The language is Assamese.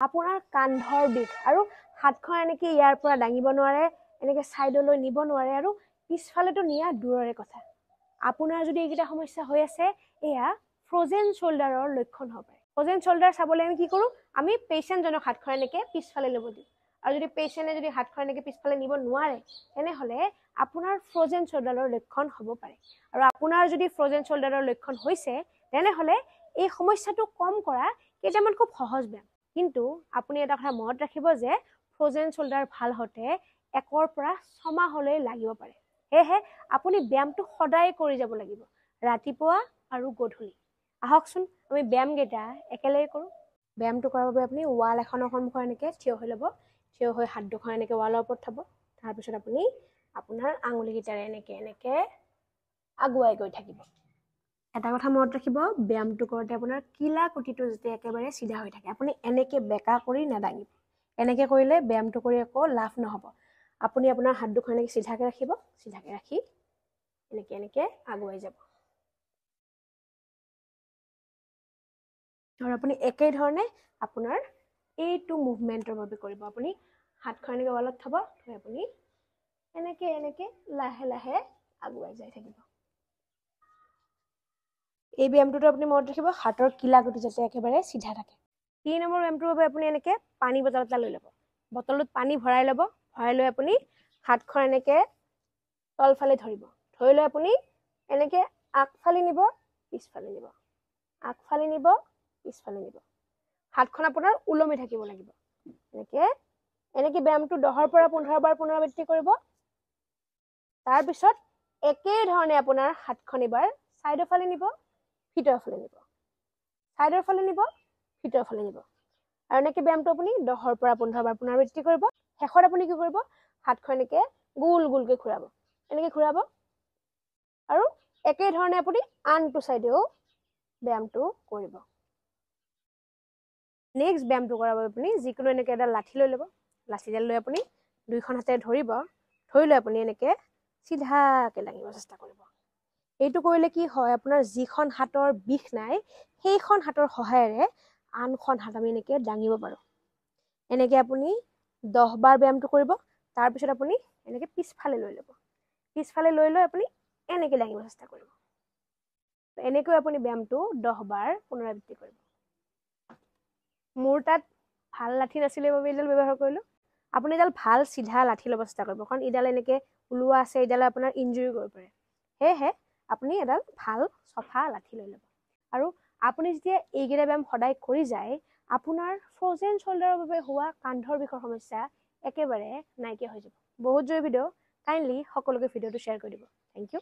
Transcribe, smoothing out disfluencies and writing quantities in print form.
আপোনাৰ কান্ধৰ বিষ আৰু হাতখন এনেকৈ ইয়াৰ পৰা দাঙিব নোৱাৰে, এনেকৈ ছাইডলৈ নিব নোৱাৰে আৰু পিছফালেতো নিয়া দূৰৰে কথা। আপোনাৰ যদি এইকেইটা সমস্যা হৈ আছে, এয়া ফ্ৰজেন শ্বল্ডাৰৰ লক্ষণ হ'ব পাৰে। ফ্ৰজেন শ্বল্ডাৰ চাবলৈ আমি কি কৰোঁ, আমি পেচেণ্টজনক হাতখন এনেকৈ পিছফালে ল'ব দিওঁ। আৰু যদি পেচেণ্টে যদি হাতখন এনেকৈ পিছফালে নিব নোৱাৰে, তেনেহ'লে আপোনাৰ ফ্ৰজেন শ্বল্ডাৰৰ লক্ষণ হ'ব পাৰে। আৰু আপোনাৰ যদি ফ্ৰজেন শ্বল্ডাৰৰ লক্ষণ হৈছে, তেনেহ'লে এই সমস্যাটো কম কৰা কেইটামান খুব সহজ ব্যায়াম। কিন্তু আপুনি এটা কথা মনত ৰাখিব যে ফ্ৰজেন শ্বল্ডাৰ ভাল হওঁতে 1 পৰা 6 মাহলৈ লাগিব পাৰে। সেয়েহে আপুনি ব্যায়ামটো সদায় কৰি যাব লাগিব, ৰাতিপুৱা আৰু গধূলি। আহকচোন আমি ব্যায়ামকেইটা একেলগে কৰোঁ। ব্যায়ামটো কৰাৰ বাবে আপুনি ৱাল এখনৰ সন্মুখত এনেকৈ থিয় হৈ ল'ব। থিয় হৈ হাত দুখন এনেকৈ ৱালৰ ওপৰত থ'ব। তাৰপিছত আপুনি আপোনাৰ আঙুলিকেইটাৰে এনেকৈ আগুৱাই গৈ থাকিব। এটা কথা মনত ৰাখিব, ব্যায়ামটো কৰোঁতে আপোনাৰ কিলাকুটিটো যাতে একেবাৰে চিধা হৈ থাকে। আপুনি এনেকৈ বেকা কৰি নাদাঙিব। এনেকৈ কৰিলে ব্যায়ামটো কৰি একো লাভ নহ'ব। আপুনি আপোনাৰ হাত দুখন এনেকৈ চিধাকৈ ৰাখিব, চিধাকৈ ৰাখি এনেকৈ আগুৱাই যাব। আৰু আপুনি একেধৰণে আপোনাৰ এইটো মুভমেণ্টৰ বাবে কৰিব। আপুনি হাতখন এনেকৈ ৱালত থ'ব, থৈ আপুনি এনেকৈ লাহে লাহে আগুৱাই যাই থাকিব। এই ব্যায়ামটোতো আপুনি মনত ৰাখিব, হাতৰ কিলাকুটি যাতে একেবাৰে চিধা থাকে। 3 নম্বৰ ব্যায়ামটোৰ বাবে আপুনি এনেকৈ পানী বটল এটা লৈ ল'ব। বটলটোত পানী ভৰাই ল'ব। ভৰাই লৈ আপুনি হাতখন এনেকৈ তলফালে ধৰিব। ধৰি লৈ আপুনি এনেকৈ আগফালে নিব, পিছফালে নিব, আগফালে নিব, পিছফালে নিব। হাতখন আপোনাৰ ওলমি থাকিব লাগিব। এনেকৈ ব্যায়ামটো 10 পৰা 15 বাৰ পুনৰাবৃত্তি কৰিব। তাৰপিছত একেধৰণে আপোনাৰ হাতখন এবাৰ ছাইডৰ ফালে নিব, ভিতৰৰ ফালে নিব, ছাইডৰ ফালে নিব, ভিতৰৰ ফালে নিব। আৰু এনেকৈ ব্যায়ামটো আপুনি 10 পৰা 15 বাৰ পুনৰাবৃত্তি কৰিব। শেষত আপুনি কি কৰিব, হাতখন এনেকৈ গোল গোলকৈ ঘূৰাব। এনেকৈ ঘূৰাব আৰু একেধৰণে আপুনি আনটো ছাইডেও ব্যায়ামটো কৰিব। নেক্সট ব্যায়ামটো কৰাৰ বাবে আপুনি যিকোনো এনেকৈ এডাল লাঠি লৈ ল'ব। লাঠিডাল লৈ আপুনি 2খন হাতেৰে ধৰিব। ধৰি লৈ আপুনি এনেকৈ চিধাকৈ দাঙিব চেষ্টা কৰিব। এইটো কৰিলে কি হয়, আপোনাৰ যিখন হাতৰ বিষ নাই, সেইখন হাতৰ সহায়েৰে আনখন হাত আমি এনেকৈ দাঙিব পাৰোঁ। এনেকৈ আপুনি 10 বাৰ ব্যায়ামটো কৰিব। তাৰপিছত আপুনি এনেকৈ পিছফালে লৈ ল'ব। পিছফালে লৈ আপুনি এনেকৈ দাঙিব চেষ্টা কৰিব। এনেকৈ আপুনি ব্যায়ামটো 10 বাৰ পুনৰাবৃত্তি কৰিব। মোৰ তাত ভাল লাঠি নাছিলে বাবে এইডাল ব্যৱহাৰ কৰিলোঁ। আপুনি এডাল ভাল চিধা লাঠি ল'ব চেষ্টা কৰিব, কাৰণ এইডাল এনেকৈ ওলোৱা আছে, এইডালে আপোনাৰ ইঞ্জুৰি কৰিব পাৰে। সেয়েহে আপুনি এডাল ভাল চফা লাঠি লৈ ল'ব। আৰু আপুনি যেতিয়া এইকেইটা ব্যায়াম সদায় কৰি যায়, আপোনাৰ ফ্ৰজেন শ্বল্ডাৰৰ বাবে হোৱা কান্ধৰ বিষৰ সমস্যা একেবাৰে নাইকিয়া হৈ যাব। বহুত জৰুৰী ভিডিঅ', কাইণ্ডলি সকলোকে ভিডিঅ'টো শ্বেয়াৰ কৰি দিব। Thank U.